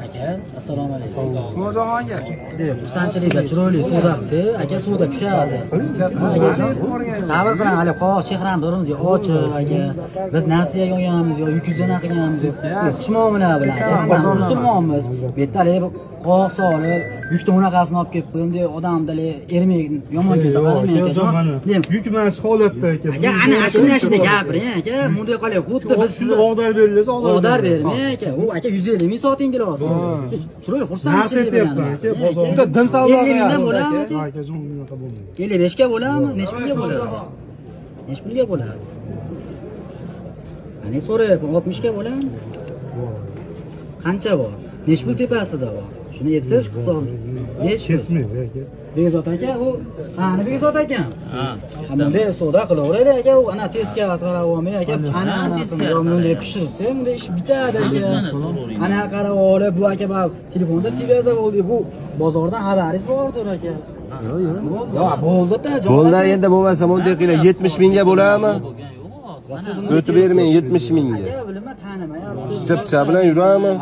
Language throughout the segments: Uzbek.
aka, assalomu alaykum. Mo'zog'onga. Xursandchilikda chiroyli suvda qilsa, aka suvda pishadi. Sabr qiling, hali qoq chehram dorimizga ochiq aka. Biz nasiyaga olganmiz yo yukizdan qilganmiz yo xushmuomala bilan. Musulmonmiz. Bu yerda hali qoq solib, yukni unaqasini olib kelib qo'ydim deb odamdali ermay yomon ko'zga qaramang aka. Yuk mana shu holatda aka. Aka, ana shunday gapiring aka. Bunday qilib, xuddi biz siz og'dar berilasiz, og'dar bermang aka. U aka 150 ming soting kilosi. Chiroyli xursandchilik bilan. Juda dim savdo qilyapsiz bo'ladimi aka? Aka, jon bunaqa bo'lmaydi. 55 ga bo'ladimi? Necha pulga bo'ladi? Necha pulga bo'ladi? Ana so'rayapman, 60 ga bo'ladimi? Qancha bor? Necha pul tepasida bor? Shuni aytsangiz hisob. Kesmaydi aka. Begzod aka, u qani Begzod aka? Ha. Bunday savdo qilaveradi aka, u ana tezkor qarab olmay aka, ana bunday pishirsa, bunday ish bitadi aka. Ana qarab olib, bu aka bak telefonda svyaza bo'ldi, bu bozordan xabaringiz bordir aka. Yo'q, bo'ldi-da. Bo'ldi, endi bo'lmasa bunday qilib 70 mingga bo'ladimi? O'tib bermang 70 mingga. Bilma, tanimayapsiz. Chipcha bilan yurami?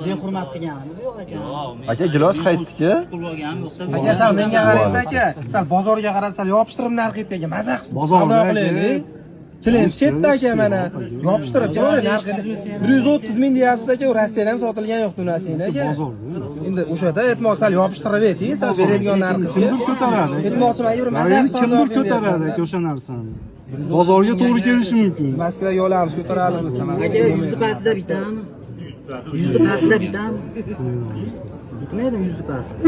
Behurmat qilganimiz yo'q aka. Aka gilos qaytdiki? Aka, sal menga qarang aka. Sal bozorga qarab sal yopishtirib narx aytdi aka. Maza qilib savdo qilaylik. Chilim chetda aka mana. Yopishtirib chiroyli narx aytdi. 130 ming deyapsiz aka, u Rossiyada ham sotilgan yo'q tunasida aka. Endi o'shada aytmoq sal yopishtirib ayting, sal beradigan narxi. Kimdir ko'taradi. Aytmoqchiman, yur maza qilib kimdir ko'taradi aka o'sha narsani. Bozorga to'g'ri kelishi mumkin. Moskvaga olamiz, ko'taramiz. Aka, 100 pastida bitami? 100 pastida bitami? Bitmaydimi 100 pastida?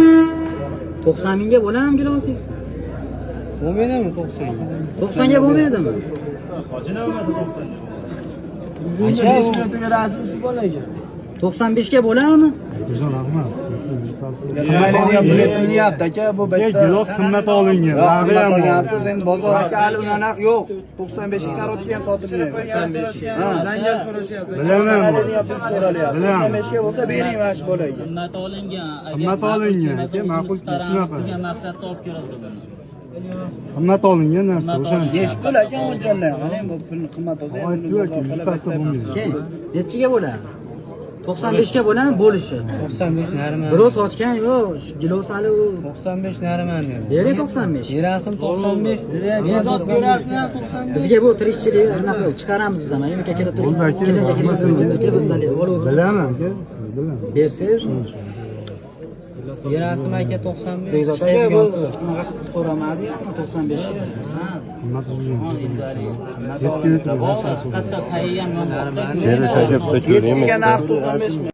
90 mingga bo'ladimi gilosingiz? Bo'lmaydimi 90 ga? 90 ga bo'lmaydimi? 5 minut berasiz shu bolaga. 95 ga bo'ladimi? Güzel rahmat. Mayli ham biletini aka, bu bitta. Gilos qimmat olingan. Qimmat olgansiz, endi bozor aka hali unaqa narx yo'q. 95 ga karotga ham sotilgan. 95 ga. Ha, Langal so'rashyapti. Bilaman. So'ralyapti. 95 ga bo'lsa bering mana shu bolaga. Qimmat olingan. Qimmat olingan. Aka, ma'qul shunaqa. Degan maqsadda olib keladi buni. Qimmat olingan narsa o'sha. Nechi pul aka mo'ljallar? Mana bu pulni qimmat olsa ham buni bozor qilib Keyin nechiga bo'ladi? 95 ga bo'ladimi bo'lishi? 95 nariman. Birov sotgan yo'q, gilos hali u 95 nariman dedi. bering 95. Berasim 95. Bezod berasizmi 95? Bizga bu tirikchilik anaqa chiqaramiz biz ham. Aka kelib turib. Bilaman aka, siz bilan. Bersiz. Berasim aka 95. Bezod aka bu unaqa so'ramadi-yu, 95 ga. Ha. Qimmat bo'lgan. Qattiq tayyor ham yo'q. Keyin shakar ko'raymi? narx 95 ming.